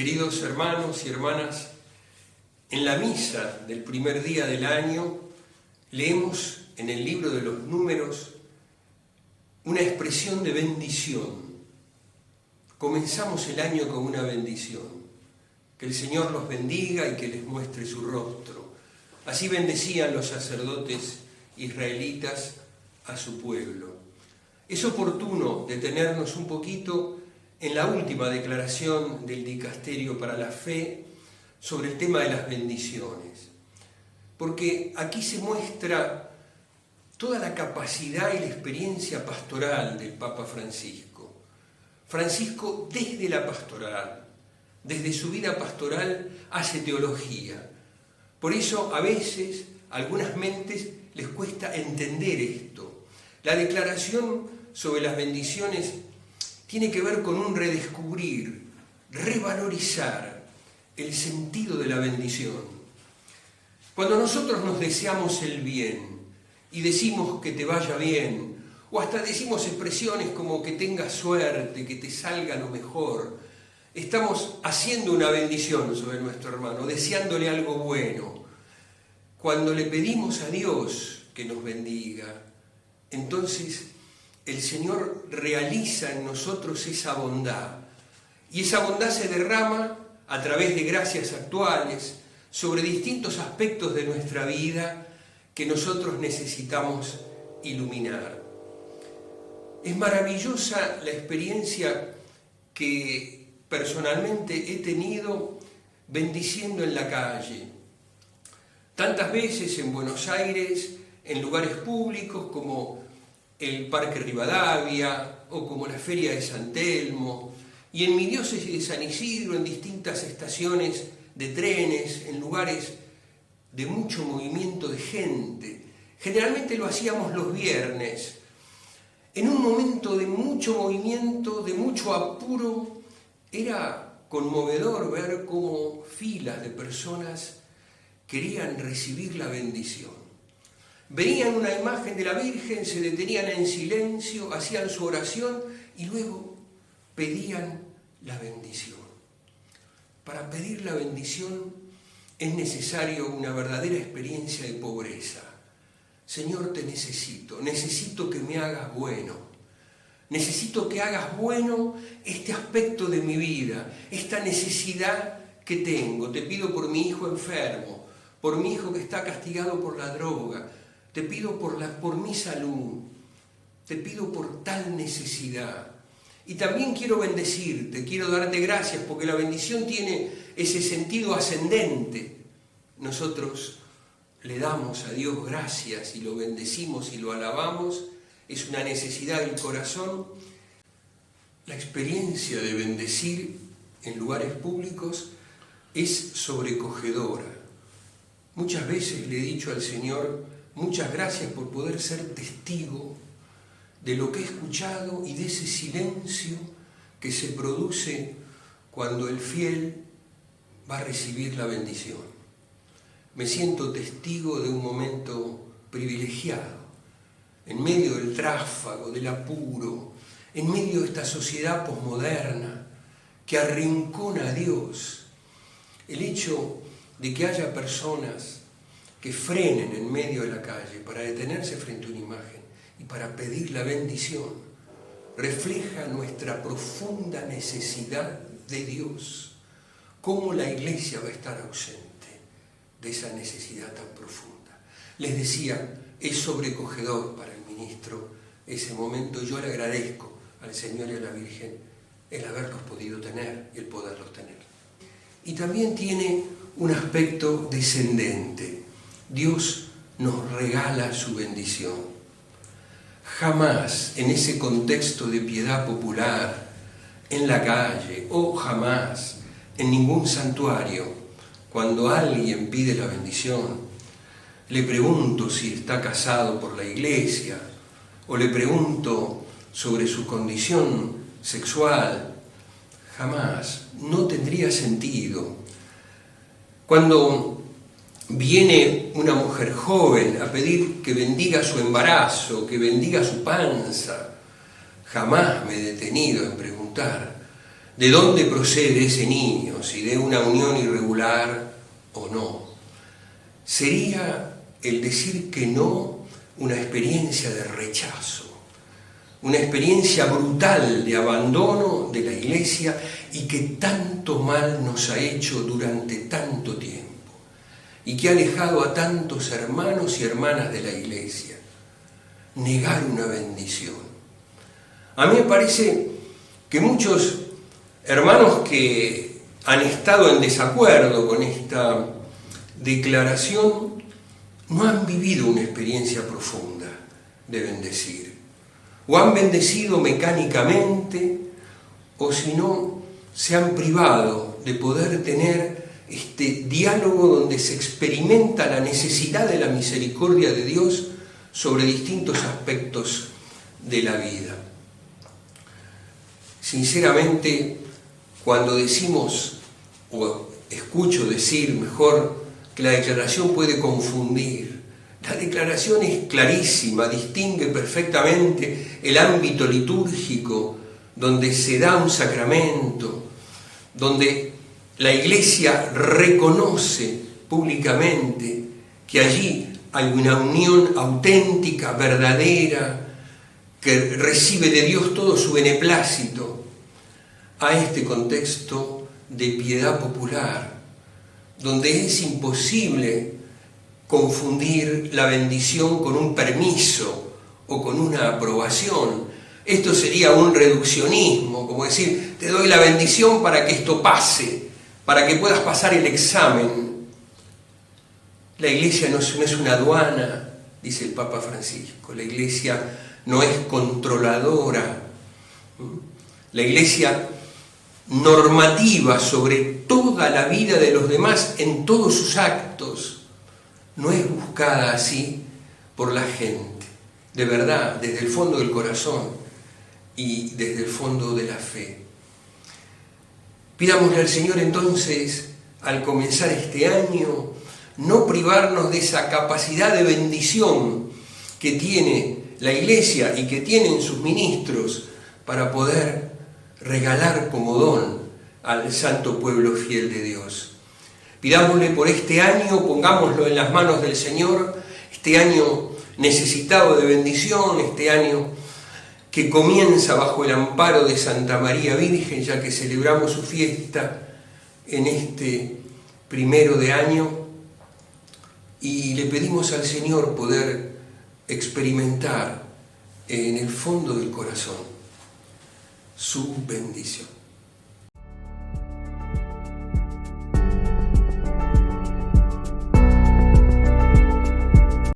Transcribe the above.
Queridos hermanos y hermanas, en la misa del primer día del año leemos en el libro de los Números una expresión de bendición. Comenzamos el año con una bendición. Que el Señor los bendiga y que les muestre su rostro. Así bendecían los sacerdotes israelitas a su pueblo. Es oportuno detenernos un poquito en la última declaración del Dicasterio para la Fe sobre el tema de las bendiciones, porque aquí se muestra toda la capacidad y la experiencia pastoral del Papa Francisco. Francisco, desde la pastoral, desde su vida pastoral, hace teología. Por eso a veces a algunas mentes les cuesta entender esto. La declaración sobre las bendiciones tiene que ver con un redescubrir, revalorizar el sentido de la bendición. Cuando nosotros nos deseamos el bien y decimos que te vaya bien, o hasta decimos expresiones como que tengas suerte, que te salga lo mejor, estamos haciendo una bendición sobre nuestro hermano, deseándole algo bueno. Cuando le pedimos a Dios que nos bendiga, entonces el Señor realiza en nosotros esa bondad. Y esa bondad se derrama a través de gracias actuales sobre distintos aspectos de nuestra vida que nosotros necesitamos iluminar. Es maravillosa la experiencia que personalmente he tenido bendiciendo en la calle. Tantas veces en Buenos Aires, en lugares públicos como el Parque Rivadavia o como la Feria de San Telmo, y en mi diócesis de San Isidro, en distintas estaciones de trenes, en lugares de mucho movimiento de gente. Generalmente lo hacíamos los viernes. En un momento de mucho movimiento, de mucho apuro, era conmovedor ver cómo filas de personas querían recibir la bendición. Veían una imagen de la Virgen, se detenían en silencio, hacían su oración y luego pedían la bendición. Para pedir la bendición es necesario una verdadera experiencia de pobreza. Señor, te necesito que me hagas bueno. Necesito que hagas bueno este aspecto de mi vida, esta necesidad que tengo. Te pido por mi hijo enfermo, por mi hijo que está castigado por la droga. Te pido por mi salud, te pido por tal necesidad. Y también quiero bendecirte, quiero darte gracias, porque la bendición tiene ese sentido ascendente. Nosotros le damos a Dios gracias y lo bendecimos y lo alabamos, es una necesidad del corazón. La experiencia de bendecir en lugares públicos es sobrecogedora. Muchas veces le he dicho al Señor, muchas gracias por poder ser testigo de lo que he escuchado y de ese silencio que se produce cuando el fiel va a recibir la bendición. Me siento testigo de un momento privilegiado, en medio del tráfago, del apuro, en medio de esta sociedad posmoderna que arrincona a Dios. El hecho de que haya personas que frenen en medio de la calle para detenerse frente a una imagen y para pedir la bendición, refleja nuestra profunda necesidad de Dios. ¿Cómo la Iglesia va a estar ausente de esa necesidad tan profunda? Les decía, es sobrecogedor para el ministro ese momento. Yo le agradezco al Señor y a la Virgen el haberlos podido tener y el poderlos tener. Y también tiene un aspecto descendente. Dios nos regala su bendición. Jamás en ese contexto de piedad popular, en la calle, o jamás en ningún santuario, cuando alguien pide la bendición, le pregunto si está casado por la iglesia, o le pregunto sobre su condición sexual. Jamás, no tendría sentido. Cuando viene una mujer joven a pedir que bendiga su embarazo, que bendiga su panza, jamás me he detenido en preguntar, de dónde procede ese niño, si de una unión irregular o no. Sería el decir que no una experiencia de rechazo, una experiencia brutal de abandono de la Iglesia y que tanto mal nos ha hecho durante tanto tiempo y que ha alejado a tantos hermanos y hermanas de la Iglesia. Negar una bendición. A mí me parece que muchos hermanos que han estado en desacuerdo con esta declaración no han vivido una experiencia profunda de bendecir. O han bendecido mecánicamente, o si no, se han privado de poder tener este diálogo donde se experimenta la necesidad de la misericordia de Dios sobre distintos aspectos de la vida. Sinceramente, cuando decimos, o escucho decir mejor, que la declaración puede confundir, la declaración es clarísima, distingue perfectamente el ámbito litúrgico donde se da un sacramento, donde la Iglesia reconoce públicamente que allí hay una unión auténtica, verdadera, que recibe de Dios todo su beneplácito, a este contexto de piedad popular, donde es imposible confundir la bendición con un permiso o con una aprobación. Esto sería un reduccionismo, como decir, te doy la bendición para que esto pase, para que puedas pasar el examen. La Iglesia no es una aduana, dice el Papa Francisco. La Iglesia no es controladora. La Iglesia normativa sobre toda la vida de los demás en todos sus actos no es buscada así por la gente, de verdad, desde el fondo del corazón y desde el fondo de la fe. Pidámosle al Señor entonces, al comenzar este año, no privarnos de esa capacidad de bendición que tiene la Iglesia y que tienen sus ministros para poder regalar como don al santo pueblo fiel de Dios. Pidámosle por este año, pongámoslo en las manos del Señor, este año necesitado de bendición, este año que comienza bajo el amparo de Santa María Virgen, ya que celebramos su fiesta en este 1 de año, y le pedimos al Señor poder experimentar en el fondo del corazón su bendición.